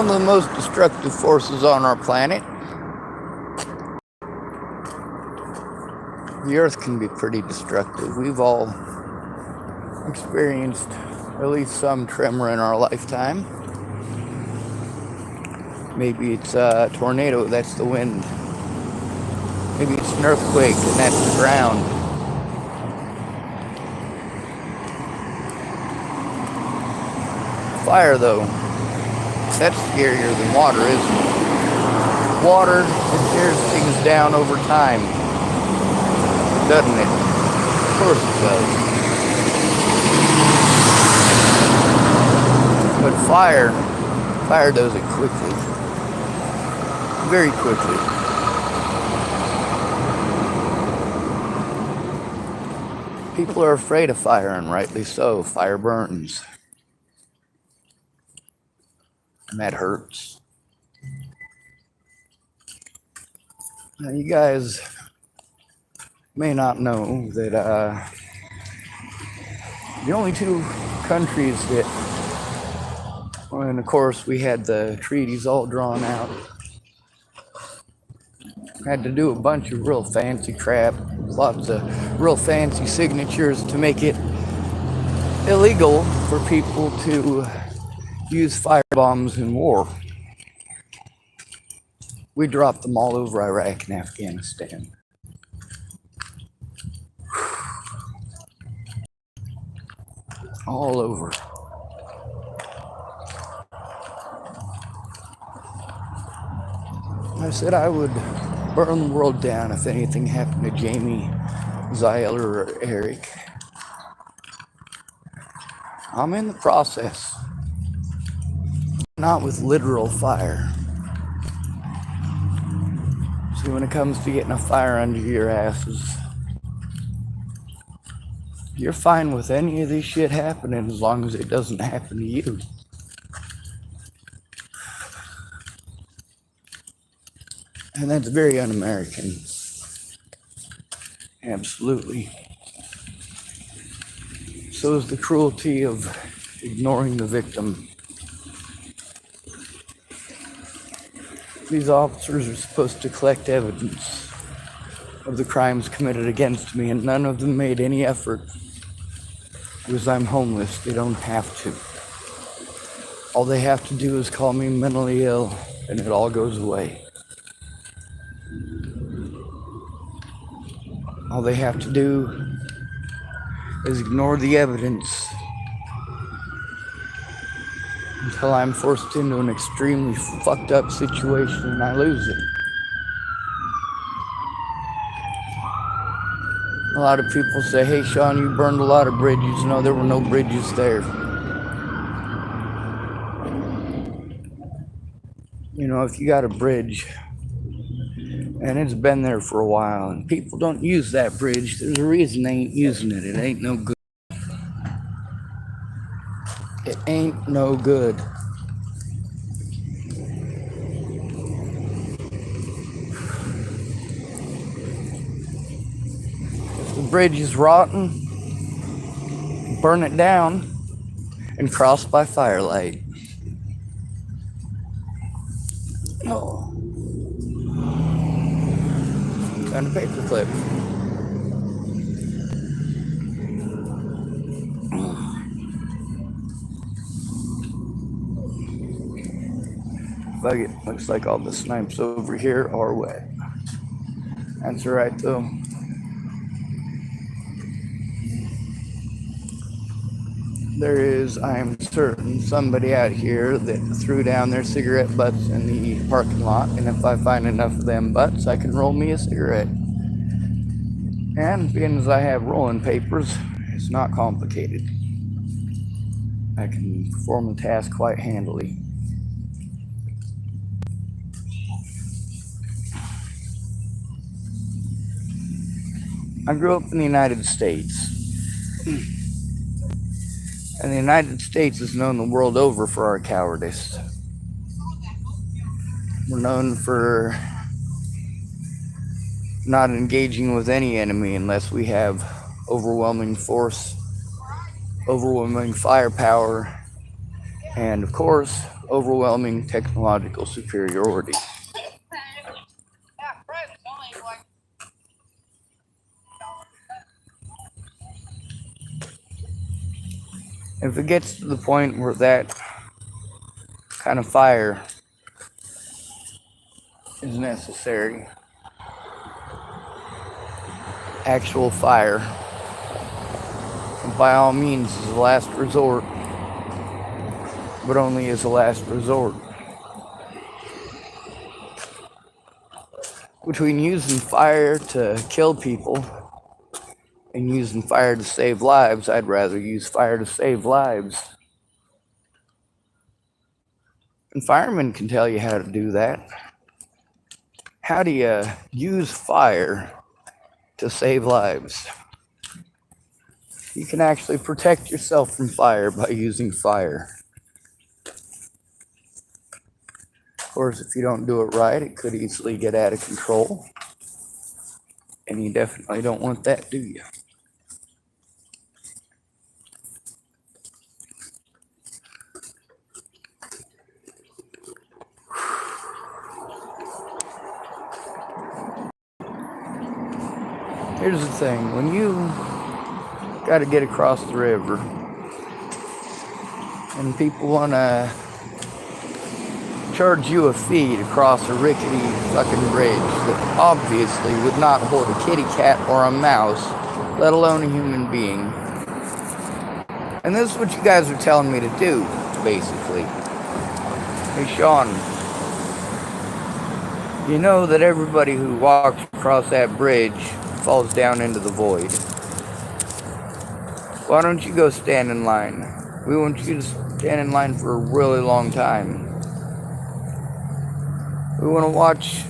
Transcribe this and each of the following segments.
one of the most destructive forces on our planet. The Earth can be pretty destructive. We've all experienced at least some tremor in our lifetime. Maybe it's a tornado, that's the wind. Maybe it's an earthquake, and that's the ground. Fire, though, that's scarier than water, isn't it? Water, it tears things down over time, doesn't it? Of course it does. But fire does it quickly. Very quickly. People are afraid of fire, and rightly so. Fire burns. And that hurts. Now, you guys may not know that the only two countries that, and of course we had the treaties all drawn out, had to do a bunch of real fancy crap, lots of real fancy signatures to make it illegal for people to use firebombs in war. We dropped them all over Iraq and Afghanistan. All over. I said I would burn the world down if anything happened to Jamie, Zyler, or Eric. I'm in the process. Not with literal fire. See, when it comes to getting a fire under your asses, you're fine with any of this shit happening as long as it doesn't happen to you. And that's very un-American. Absolutely. So is the cruelty of ignoring the victim. These officers are supposed to collect evidence of the crimes committed against me, and none of them made any effort. Because I'm homeless, they don't have to. All they have to do is call me mentally ill, and it all goes away. All they have to do is ignore the evidence until I'm forced into an extremely fucked up situation and I lose it. A lot of people say, hey Sean, you burned a lot of bridges. No, there were no bridges there. You know, if you got a bridge and it's been there for a while and people don't use that bridge, there's a reason they ain't using it. It ain't no good. It ain't no good. If the bridge is rotten, burn it down and cross by firelight. Oh. Found a paperclip. Fuck it. Looks like all the snipes over here are wet. That's alright though. There is, I am certain, somebody out here that threw down their cigarette butts in the parking lot, and if I find enough of them butts, I can roll me a cigarette. And being as I have rolling papers, it's not complicated. I can perform the task quite handily. I grew up in the United States. And the United States is known the world over for our cowardice. We're known for not engaging with any enemy unless we have overwhelming force, overwhelming firepower, and of course, overwhelming technological superiority. If it gets to the point where that kind of fire is necessary, actual fire, by all means, is a last resort, but only as a last resort. Between using fire to kill people and using fire to save lives, I'd rather use fire to save lives. And firemen can tell you how to do that. How do you use fire to save lives? You can actually protect yourself from fire by using fire. Of course, if you don't do it right, it could easily get out of control. And you definitely don't want that, do you? Here's the thing, when you gotta get across the river and people wanna charge you a fee to cross a rickety fucking bridge that obviously would not hold a kitty cat or a mouse, let alone a human being. And this is what you guys are telling me to do, basically. Hey, Sean, you know that everybody who walks across that bridge falls down into the void. Why don't you go stand in line? We want you to stand in line for a really long time. We want to watch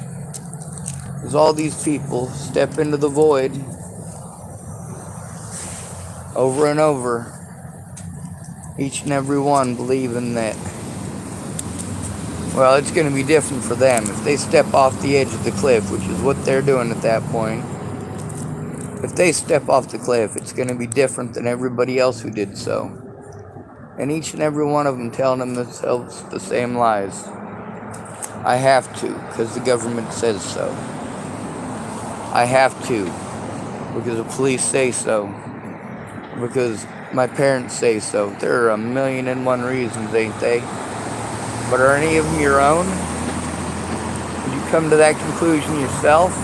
as all these people step into the void over and over, each and every one believing that, well, it's going to be different for them if they step off the edge of the cliff, which is what they're doing at that point. If they step off the cliff, it's going to be different than everybody else who did so. And each and every one of them telling themselves the same lies. I have to, because the government says so. I have to, because the police say so. Because my parents say so. There are 1,000,001 reasons, ain't they? But are any of them your own? Did you come to that conclusion yourself?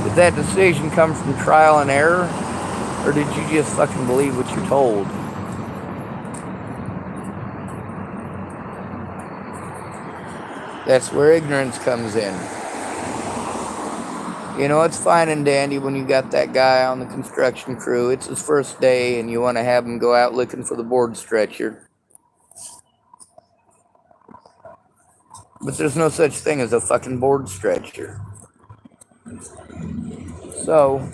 Did that decision come from trial and error? Or did you just fucking believe what you're told? That's where ignorance comes in. You know, it's fine and dandy when you got that guy on the construction crew. It's his first day and you want to have him go out looking for the board stretcher. But there's no such thing as a fucking board stretcher. So,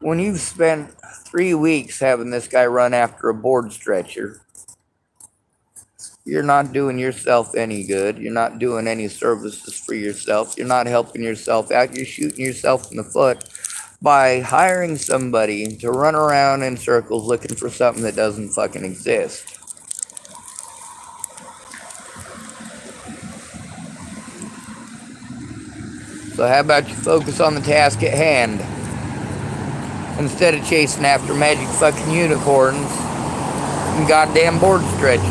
when you've spent 3 weeks having this guy run after a board stretcher, you're not doing yourself any good. You're not doing any services for yourself. You're not helping yourself out. You're shooting yourself in the foot by hiring somebody to run around in circles looking for something that doesn't fucking exist. So how about you focus on the task at hand instead of chasing after magic fucking unicorns and goddamn board stretchers?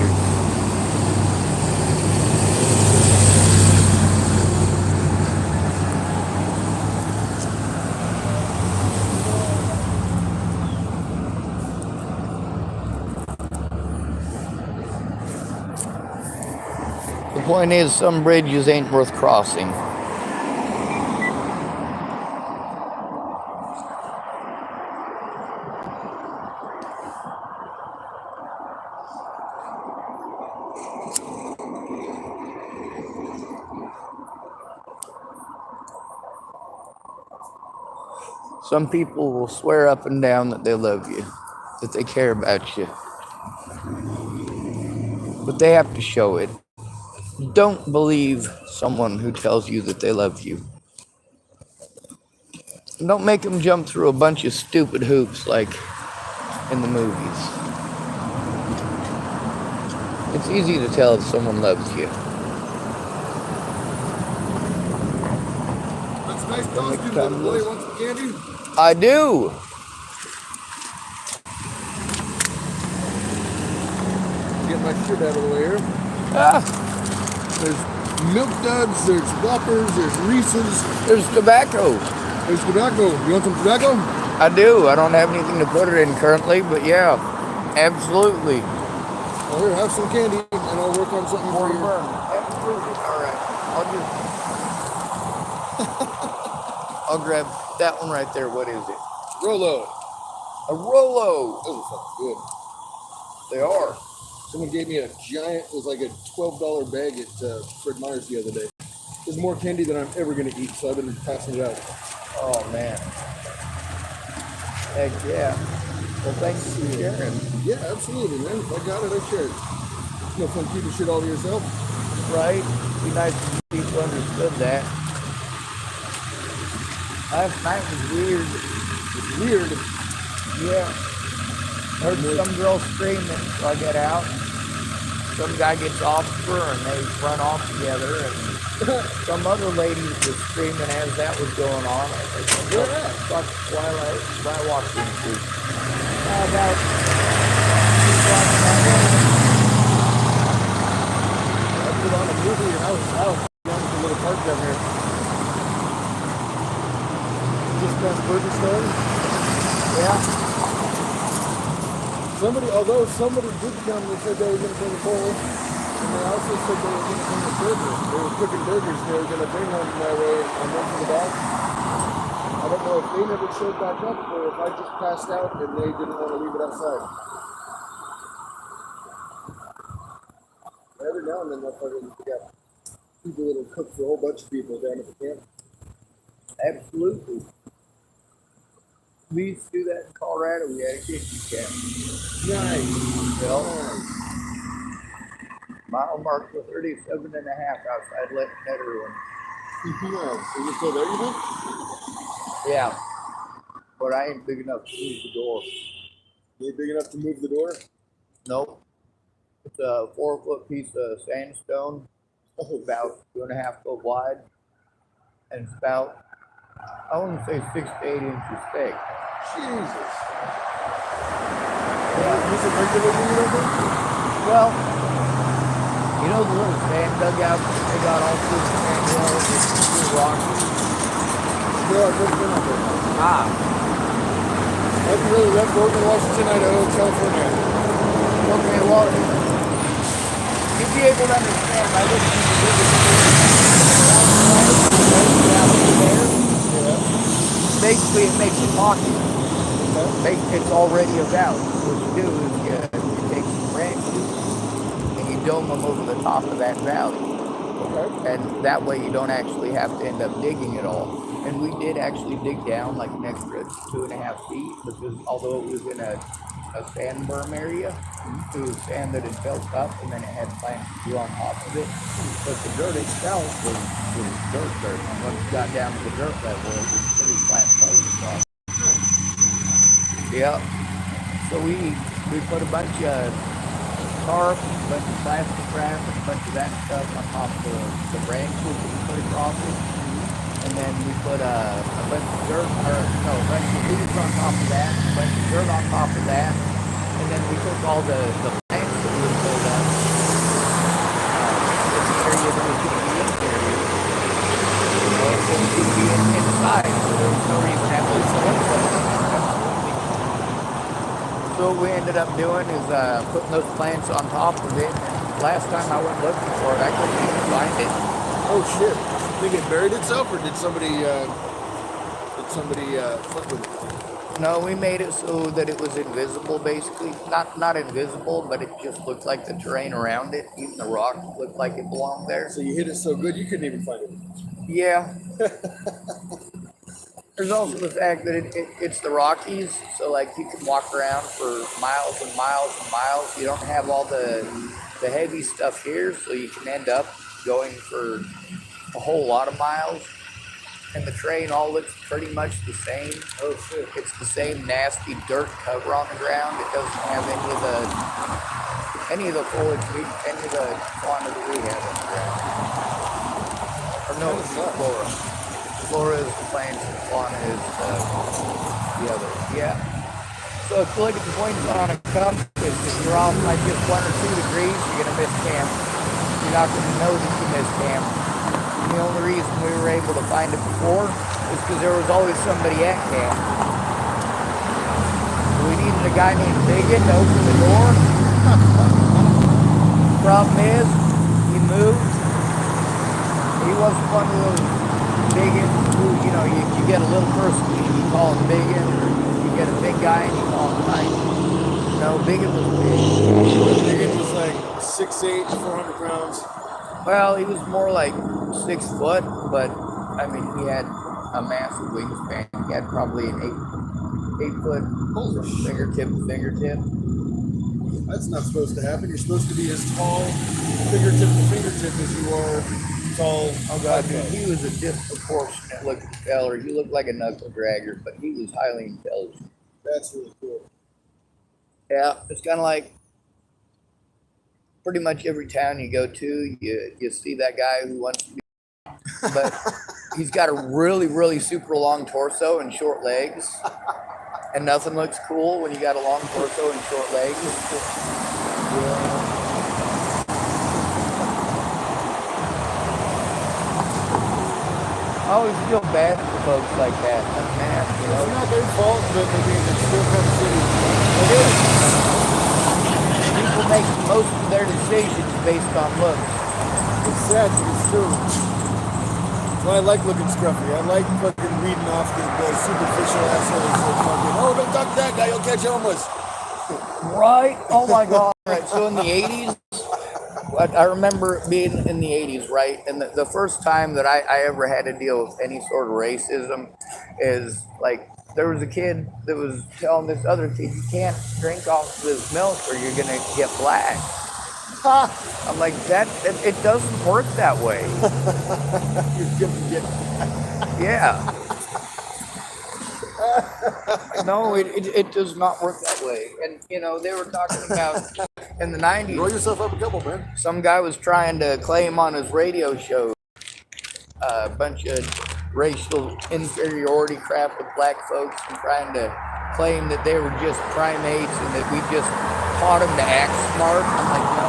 The point is, some bridges ain't worth crossing. Some people will swear up and down that they love you, that they care about you. But they have to show it. Don't believe someone who tells you that they love you. Don't make them jump through a bunch of stupid hoops like in the movies. It's easy to tell if someone loves you. That's a nice costume, little boy. Want some candy? I do. Get my shit out of the way here. Ah, There's Milk Duds, there's Whoppers, there's Reese's, there's tobacco. there's tobacco. You want some tobacco? I do. I don't have anything to put it in currently, but yeah, absolutely. Well, here, have some candy, and I'll work on something for you. Absolutely. All right. I'll grab that one right there. What is it? Rolo. A Rolo. Those are fucking good. They are. Someone gave me a giant, it was like a $12 bag at Fred Meyer's the other day. There's more candy than I'm ever going to eat, so I've been passing it out. Oh, man. Heck yeah. Well, thanks for sharing. Yeah, absolutely, man. If I got it, I share it. No fun keeping shit all to yourself. Right? Be nice if people understood that. Last night was weird. It's weird. Yeah. Heard some girl screaming, so I get out. Some guy gets off her and they run off together. And some other lady was screaming as that was going on. I was like, Where at? fuck, why I walked into? About 2 blocks that way. I put on a movie and I was down to the little park down here. Just past Burger Stone. Yeah. Although somebody did come and said they were going to bring a bowl, and they also said they were going to bring a burger. They were cooking burgers and they were going to bring one my way and one for the dog. I don't know if they never showed back up or if I just passed out and they didn't want to leave it outside. Every now and then they'll fucking get people that'll cook for a whole bunch of people down at the camp. Absolutely. We used to do that in Colorado. We had a kitchen camp. Nice. Well, mile mark for 37 and a half outside Netherland. Nice. Is it still there, you think? Yeah. But I ain't big enough to move the door. You ain't big enough to move the door? Nope. It's a 4-foot piece of sandstone, about 2.5 foot wide, and it's about, I want to say 6 to 8 inches thick. Jesus. Yeah. Is it regular weed over? Well, you know the little sand dugout they got all through the sand hill, it's through Rocky? No, I've never been up there. Ah. I've really left Oregon, Washington, Idaho, California. Okay, well, you'd be able to understand. I listened to the Yeah. basically, it makes it talking. Okay. It's already a valley. What you do is you take some branches and you dome them over the top of that valley. Okay. And that way you don't actually have to end up digging it all. And we did actually dig down like an extra 2.5 feet because although it was in a sand berm area, it was sand that had built up and then it had plants that grew on top of it. But the dirt itself was dirt. And once you got down to the dirt level, it was pretty flat across. Yep. So we put a bunch of tarp, a bunch of plastic wrap, and a bunch of that stuff on top of the branches that we put across it. And then we put a bunch of dirt, a bunch of leaves on top of that, a bunch of dirt on top of that. And then we took all the plants that we pulled up in the area that was going to be interior. So we could be inside, so there was no reason to have to So what we ended up doing is putting those plants on top of it. And last time I went looking for it, I couldn't even find it. Oh shit. Think it buried itself or did somebody fuck with it? No, we made it so that it was invisible basically. Not invisible, but it just looked like the terrain around it. Even the rock looked like it belonged there. So you hit it so good you couldn't even find it. Yeah. There's also the fact that it's the Rockies, so like you can walk around for miles and miles and miles. You don't have all the heavy stuff here, so you can end up going for a whole lot of miles. And the terrain all looks pretty much the same. Oh shit. It's the same nasty dirt cover on the ground. It doesn't have any of the any of the foliage, any of the fauna that we have underground. Or no, it's flora. Flora is the plants, and fauna is the other. Yeah. So if you look at the points on a compass, if you're off by just 1 or 2 degrees, you're going to miss camp. You're not going to know that you missed camp. And the only reason we were able to find it before is because there was always somebody at camp. We needed a guy named Biggin to open the door. Problem is, he moved. He wasn't one of those Biggins who, you know, you get a little person and you call him Biggin, or you get a big guy and you call him tiny. No, Biggin was big. Biggin was like 6'8", 400 pounds. Well, he was more like 6 foot, but I mean, he had a massive wingspan. He had probably an 8 foot from fingertip to fingertip. That's not supposed to happen. You're supposed to be as tall fingertip to fingertip as you are tall. Oh God, he was a disproportionate looking feller. He looked like a knuckle dragger, but he was highly intelligent. That's really cool. Yeah, it's kind of like pretty much every town you go to, you see that guy who wants to be, but he's got a really, really super long torso and short legs. And nothing looks cool when you got a long torso and short legs. I always feel bad for folks like that. Like, man, you know. It's not their fault, but I mean, it's still kind of shitty. It is. People make most of their decisions based on looks. It's sad, but it's true. Well, I like looking scruffy. I like fucking reading off the superficial assholes that fucking, oh, don't talk to that guy, you'll catch homeless. Right? Oh my God. Right. So in the 80s, I remember being in the 80s, right? And the first time that I ever had to deal with any sort of racism is like, there was a kid that was telling this other kid, you can't drink off this milk or you're going to get black. I'm like, it doesn't work that way. You're gonna get. Yeah. No, it does not work that way. And, you know, they were talking about in the 90s. Roll yourself up a couple, man. Some guy was trying to claim on his radio show a bunch of racial inferiority crap with black folks and trying to claim that they were just primates and that we just taught them to act smart. I'm like, no.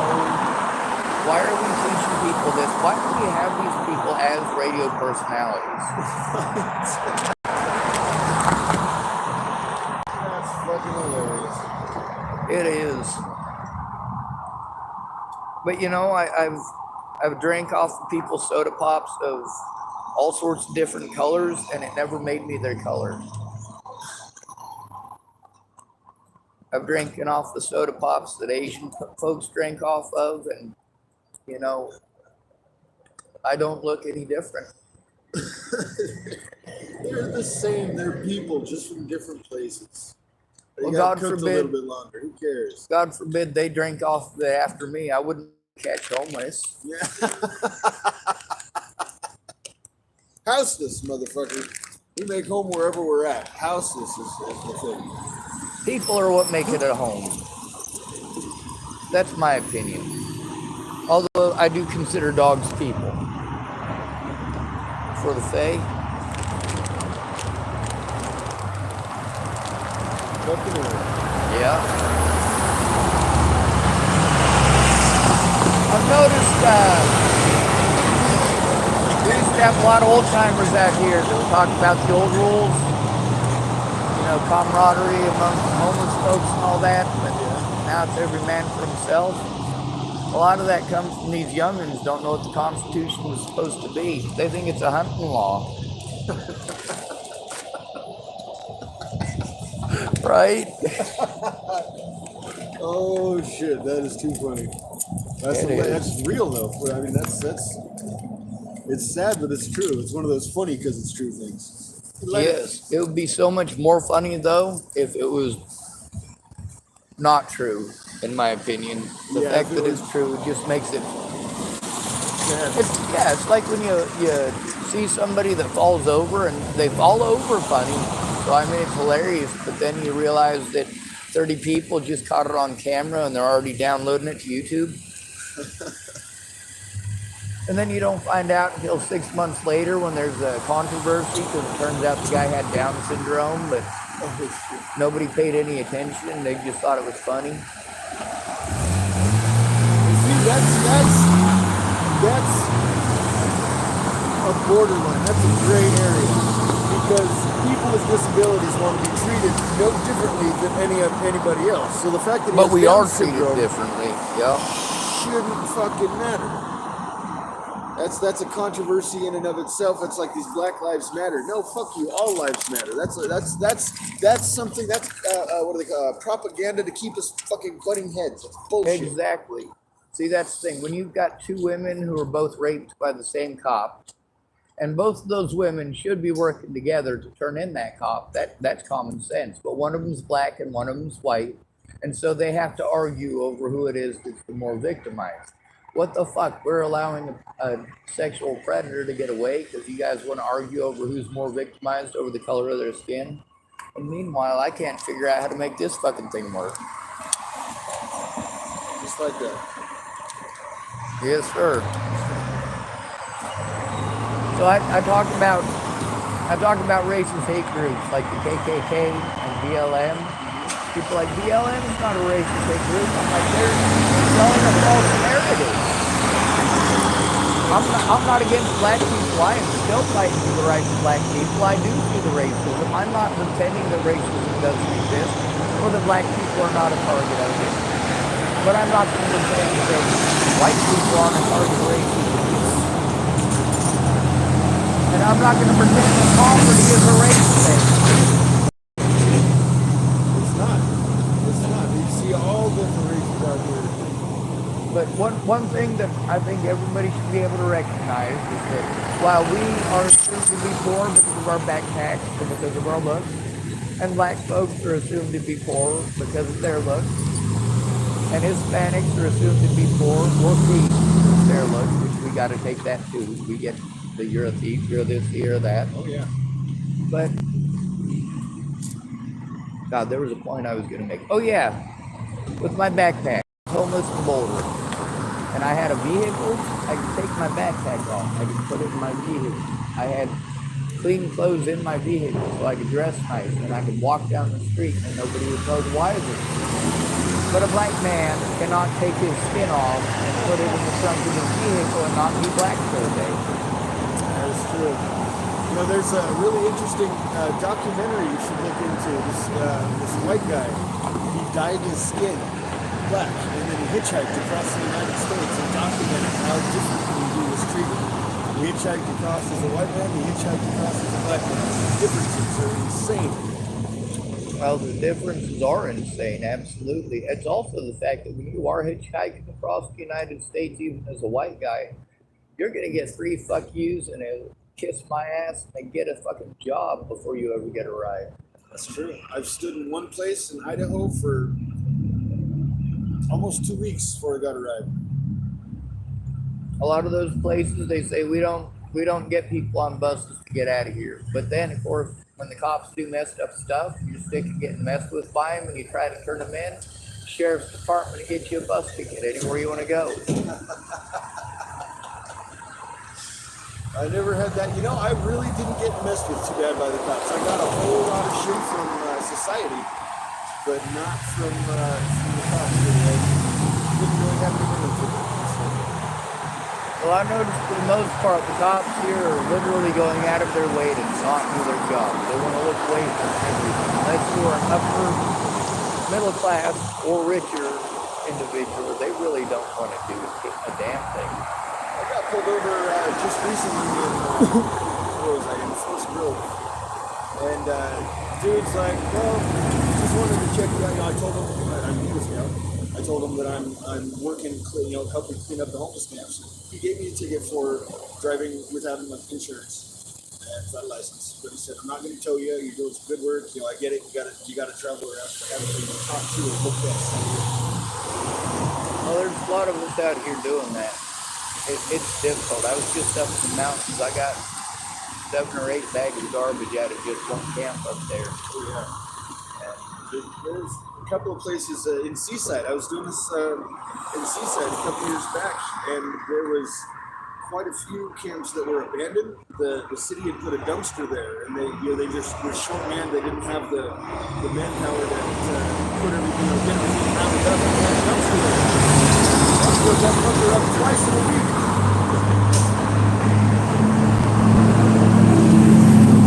Why are we teaching people this? Why do we have these people as radio personalities? That's fucking hilarious. It is. But you know, I've drank off people's soda pops of all sorts of different colors, and it never made me their color. I've drinking off the soda pops that Asian folks drink off of, and you know, I don't look any different. They're the same. They're people, just from different places. They Well, got God cooked forbid. a little bit longer. Who cares? God forbid they drink off the after me. I wouldn't catch homeless. Yeah. Houseless, motherfucker. We make home wherever we're at. Houseless is the thing. People are what make it a home. That's my opinion. Although I do consider dogs people. For the Fae. Fucking hell. Yeah. I've noticed we used to have a lot of old timers out here that would talk about the old rules. You know, camaraderie among homeless folks and all that. But now it's every man for himself. A lot of that comes from these youngins don't know what the Constitution was supposed to be. They think it's a hunting law. Right? Oh shit, that is too funny. That's real though. I mean, that's it's sad, but it's true. It's one of those funny because it's true things. Yes. It would be so much more funny though if it was not true, in my opinion. The fact that it's true just makes it. It's like when you see somebody that falls over and they fall over funny. So I mean it's hilarious, but then you realize that 30 people just caught it on camera and they're already downloading it to YouTube. And then you don't find out until 6 months later when there's a controversy because it turns out the guy had Down syndrome, but nobody paid any attention. They just thought it was funny. See, that's a borderline. That's a gray area because people with disabilities want to be treated no differently than anybody else. So the fact that But we Down are treated syndrome differently. Yeah. shouldn't fucking matter. That's a controversy in and of itself. It's like these Black Lives Matter. No, fuck you. All lives matter. That's something. That's what do they call propaganda to keep us fucking butting heads. It's bullshit. Exactly. See, that's the thing. When you've got two women who are both raped by the same cop, and both of those women should be working together to turn in that cop, that's common sense. But one of them's black and one of them's white, and so they have to argue over who it is that's the more victimized. What the fuck? We're allowing a sexual predator to get away because you guys want to argue over who's more victimized over the color of their skin? And meanwhile, I can't figure out how to make this fucking thing work. Just like that. Yes, sir. So I talk about racist hate groups like the KKK and BLM. People like BLM is not a racist hate group. I'm like, they're selling a false narrative. I'm not against black people. I am still fighting for the rights of black people. I do see the racism. I'm not pretending that racism doesn't exist or that black people are not a target of it. But I'm not going to pretend that white people aren't a target of racism. And I'm not going to pretend that poverty is a race thing. It's not. You see all different races out here. But one thing that I think everybody should be able to recognize is that while we are assumed to be poor because of our backpacks and because of our looks, and black folks are assumed to be poor because of their looks, and Hispanics are assumed to be poor or thieves because of their looks, which we got to take that too. We get the you're a thief, you're this, you're that. Oh yeah. But God, there was a point I was going to make. Oh yeah, with my backpack, homeless in Boulder. And I had a vehicle, I could take my backpack off. I could put it in my vehicle. I had clean clothes in my vehicle so I could dress nice and I could walk down the street and nobody would know the wiser. But a black man cannot take his skin off and put it in the trunk of his vehicle and not be black for a day. That is true. You know, there's a really interesting documentary you should look into. This white guy, he dyed his skin black, and then he hitchhiked across the United States and documented how differently he was treated. He hitchhiked across as a white man, he hitchhiked across as a black man. The differences are insane. Well, the differences are insane, absolutely. It's also the fact that when you are hitchhiking across the United States, even as a white guy, you're going to get 3 fuck yous and a kiss my ass and get a fucking job before you ever get a ride. That's true. I've stood in one place in Idaho for almost 2 weeks before I got a ride. A lot of those places, they say we don't get people on buses to get out of here. But then, of course, when the cops do messed up stuff, you're sick of getting messed with by them and you try to turn them in, sheriff's department will get you a bus ticket anywhere you want to go. I never had that. You know, I really didn't get messed with too bad by the cops. I got a whole lot of shit from society, but not from the cops. I didn't really have anything to do. Well, I noticed for the most part, the cops here are literally going out of their way to not do their job. They want to look away from everything. Unless you are an upper middle class or richer individual, they really don't want to do a damn thing. I got pulled over just recently in, where was I, in Forest Grove. And dude's like, well, just wanted to check you out. You know, I told him, I'm Eagle Scout. I told him that I'm working, helping clean up the homeless camps. He gave me a ticket for driving without insurance and without a license. But he said, I'm not going to tow you. You're doing some good work. You know, I get it. You got to travel around. I haven't been talk to or look at. Well, there's a lot of us out here doing that. It's difficult. I was just up in the mountains. I got 7 or 8 bags of garbage out of just one camp up there. Oh, yeah. And there's couple of places in Seaside. I was doing this in Seaside a couple years back, and there was quite a few camps that were abandoned. The city had put a dumpster there, and they just were short-manned. They didn't have the manpower to put everything, get everything rounded up and had a dumpster there. So that fucker up twice in a week.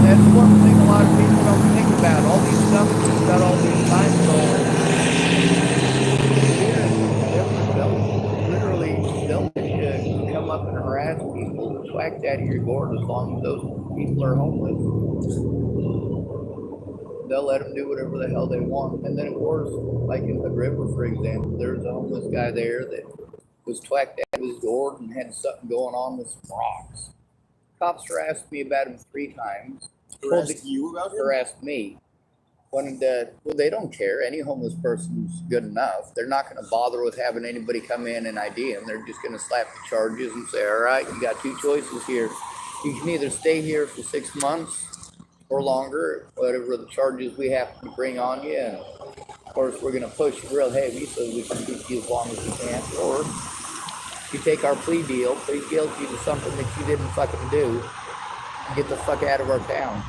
That's one thing a lot of people don't think about. All these dumpsters got all these time zones. They'll come up and harass people, whacked out of your gourd as long as those people are homeless. They'll let them do whatever the hell they want. And then, of course, like in Hood River, for example, there's a homeless guy there that was twacked out of his gourd and had something going on with some rocks. Cops harassed me about him 3 times. Harassed you about him? Harassed me. Well, they don't care. Any homeless person's good enough. They're not going to bother with having anybody come in and ID them. They're just going to slap the charges and say, all right, you got 2 choices here. You can either stay here for 6 months or longer, whatever the charges we have to bring on you. And of course, we're going to push real heavy so we can keep you as long as we can. Or you take our plea deal, plead guilty to something that you didn't fucking do, and get the fuck out of our town.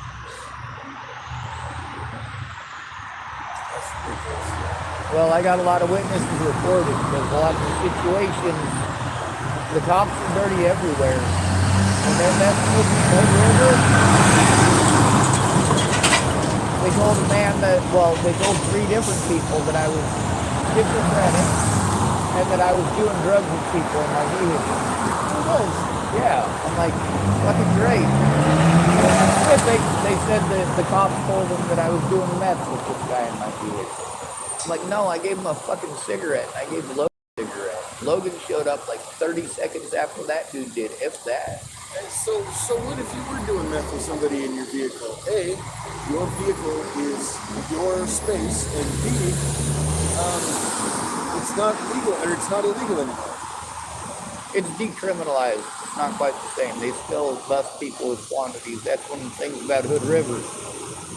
Well, I got a lot of witnesses reported because a lot of the situations, the cops are dirty everywhere. When they're messing with the river, they told a man that, well, they told 3 different people that I was schizophrenic and that I was doing drugs with people in my vehicle. Oh, yeah. I'm like, fucking great. They said that the cops told them that I was doing meth with this guy in my vehicle. I'm like, no, I gave him a fucking cigarette. I gave Logan a cigarette. Logan showed up like 30 seconds after that dude did, if that. And so what if you were doing meth with somebody in your vehicle? A, your vehicle is your space, and B, it's not legal, or it's not illegal anymore. It's decriminalized. It's not quite the same. They still bust people with quantities. That's one of the things about Hood River.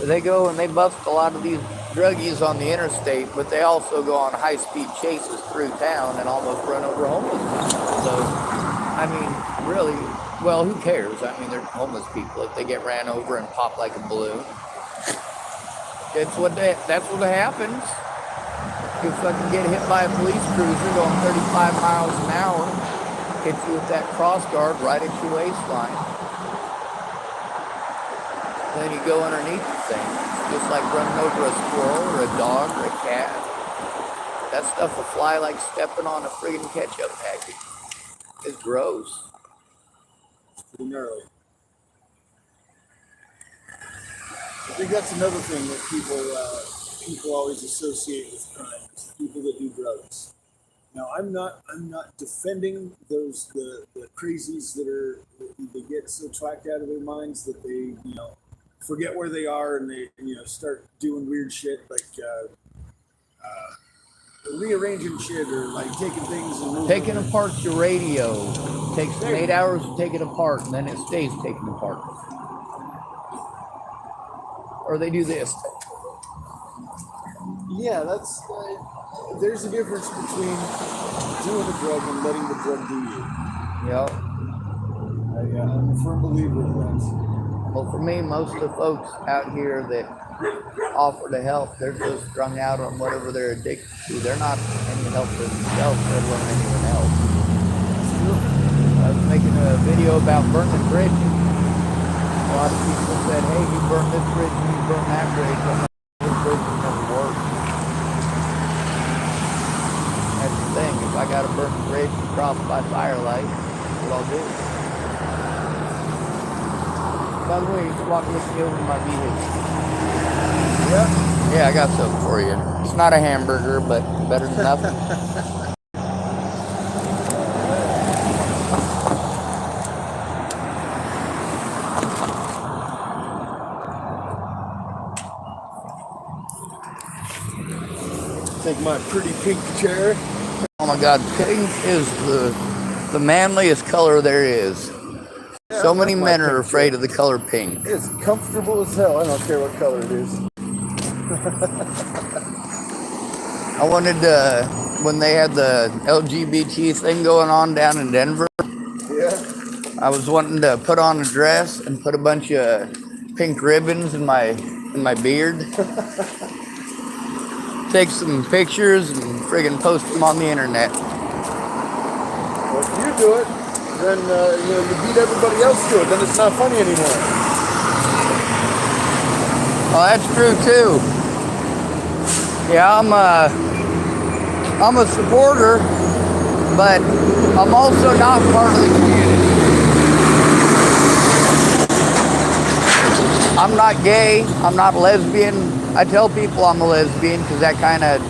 They go and they bust a lot of these druggies on the interstate, but they also go on high-speed chases through town and almost run over homeless people. So, I mean, really, well, who cares? I mean, they're homeless people. If they get ran over and pop like a balloon, that's what happens. You fucking get hit by a police cruiser going 35 miles an hour, hit you with that cross guard right at your waistline. Then you go underneath the thing, just like running over a squirrel or a dog or a cat. That stuff will fly like stepping on a friggin' ketchup packet. It's gross. It's pretty gnarly. I think that's another thing that people always associate with crime. Is people that do drugs. Now, I'm not defending those the crazies that they get so twacked out of their minds that they forget where they are and they start doing weird shit like rearranging shit or like taking things and moving taking apart your radio takes 8 hours to take it apart, and then it stays taken apart. Or they do this. Yeah, that's there's a difference between doing a drug and letting the drug do you. Yep. I'm a firm believer in that. Well, for me, most of the folks out here that offer to help, they're just strung out on whatever they're addicted to. They're not any help for themselves, let alone anyone else. I was making a video about burning bridges. A lot of people said, hey, you burn this bridge and you burn that bridge. I'm like, this bridge will never work. That's the thing. If I got to burn the bridge and cross by firelight, that's what I'll do. By the way, you can walk with me over to my vehicle. Yeah? Yeah, I got something for you. It's not a hamburger, but better than nothing. Take my pretty pink chair. Oh my God, pink is the manliest color there is. Yeah, So many men are chair. afraid of the color pink. It's comfortable as hell. I don't care what color it is. I wanted to, when they had the LGBT thing going on down in Denver, Yeah. I was wanting to put on a dress and put a bunch of pink ribbons in my beard, take some pictures and friggin' post them on the internet. Well, if you do it, then you beat everybody else to it. Then it's not funny anymore. Oh, that's true too. Yeah, I'm a supporter, but I'm also not part of the community. I'm not gay. I'm not lesbian. I tell people I'm a lesbian because that kind of,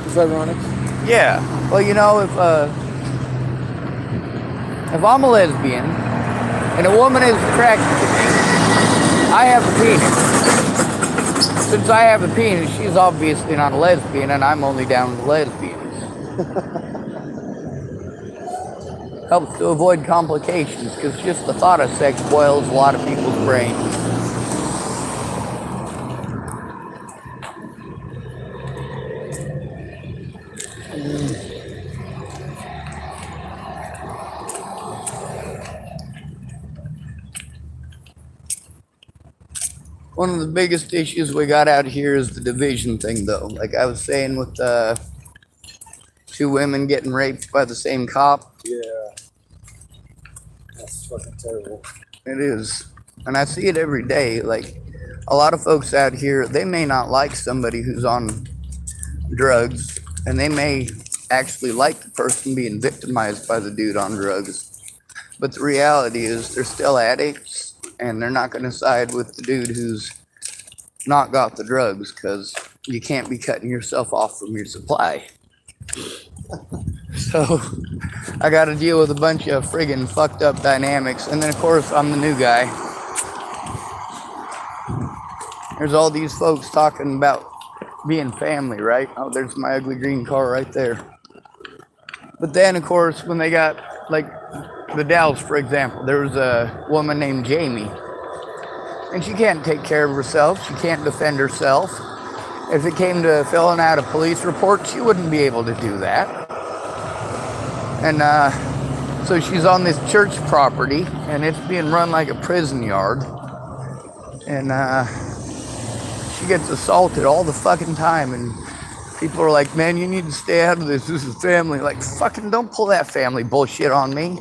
It's ironic. yeah. Well, you know, if I'm a lesbian and a woman is attracted to me, I have a penis. Since I have a penis, she's obviously not a lesbian, and I'm only down with lesbians. Helps to avoid complications, because just the thought of sex boils a lot of people's brains. One of the biggest issues we got out here is the division thing, though. Like I was saying with two women getting raped by the same cop. Yeah. That's fucking terrible. It is. And I see it every day. Like a lot of folks out here, they may not like somebody who's on drugs, and they may actually like the person being victimized by the dude on drugs. But the reality is they're still addicts, and they're not going to side with the dude who's not got the drugs, because you can't be cutting yourself off from your supply. So I got to deal with a bunch of friggin' fucked up dynamics. And then, of course, I'm the new guy. There's all these folks talking about being family, right? Oh, there's my ugly green car right there. But then, of course, when they got, like, the Dalles, for example, there was a woman named Jamie. And she can't take care of herself. She can't defend herself. If it came to filling out a police report, she wouldn't be able to do that. And so she's on this church property, and it's being run like a prison yard. And she gets assaulted all the fucking time. And people are like, man, you need to stay out of this. This is family. Like, fucking don't pull that family bullshit on me.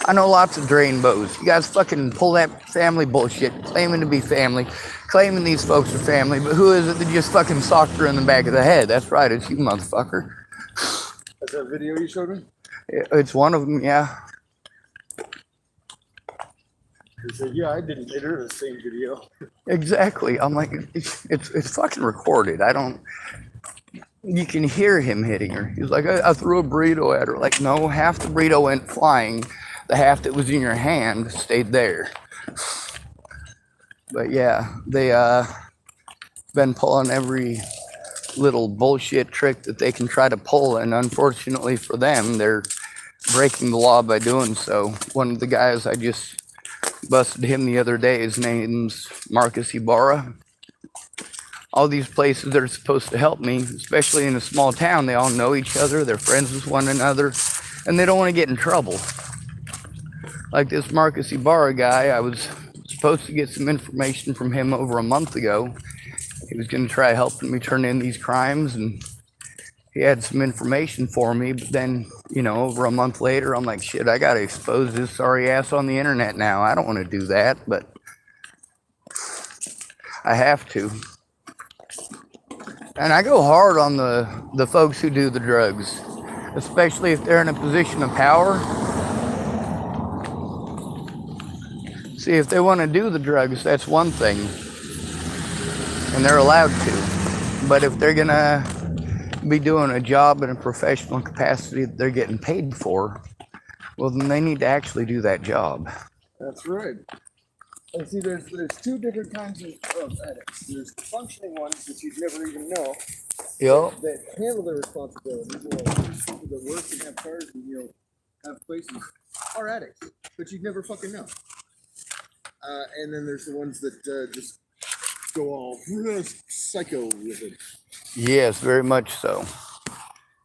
I know lots of drainbows. You guys fucking pull that family bullshit, claiming to be family, claiming these folks are family, but who is it that just fucking socked her in the back of the head? That's right, it's you, motherfucker. That's that video you showed me? It's one of them, yeah. He said, yeah, I didn't hit her, the same video. Exactly. I'm like, it's fucking recorded. You can hear him hitting her. He's like, I threw a burrito at her. Like, no, half the burrito went flying. The half that was in your hand stayed there. But yeah, they been pulling every little bullshit trick that they can try to pull, and unfortunately for them, they're breaking the law by doing so. One of the guys, I just busted him the other day. His name's Marcus Ibarra. All these places that are supposed to help me, especially in a small town, they all know each other, they're friends with one another, and they don't want to get in trouble. Like this Marcus Ibarra guy, I was supposed to get some information from him over a month ago. He was going to try helping me turn in these crimes, and he had some information for me, but then, you know, over a month later, I'm like, shit, I got to expose this sorry ass on the internet now. I don't want to do that, but I have to. And I go hard on the folks who do the drugs, especially if they're in a position of power. See, if they want to do the drugs, that's one thing, and they're allowed to. But if they're going to be doing a job in a professional capacity that they're getting paid for, well, then they need to actually do that job. That's right. And see, there's two different kinds of addicts. There's functioning ones that you'd never even know. Yep. That handle their responsibilities. People that work and have cars and have places are addicts, but you'd never fucking know. And then there's the ones that just go all psycho with it. Yes, very much so.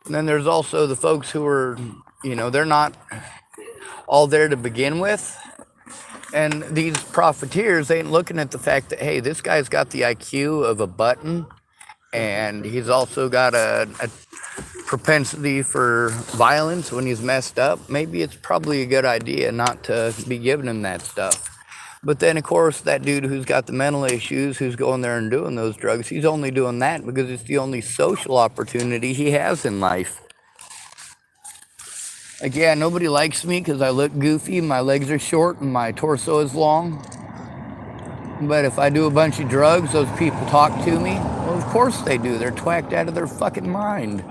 And then there's also the folks who are, they're not all there to begin with. And these profiteers ain't looking at the fact that, hey, this guy's got the IQ of a button, and he's also got a propensity for violence when he's messed up. Maybe it's probably a good idea not to be giving him that stuff. But then, of course, that dude who's got the mental issues, who's going there and doing those drugs, he's only doing that because it's the only social opportunity he has in life. Like, yeah, nobody likes me because I look goofy, my legs are short, and my torso is long. But if I do a bunch of drugs, those people talk to me. Well, of course they do. They're twacked out of their fucking mind.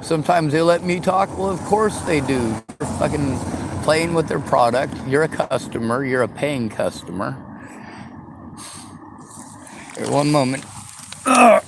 Sometimes they let me talk. Well, of course they do. They're fucking playing with their product. You're a customer. You're a paying customer. Here, one moment. Ugh.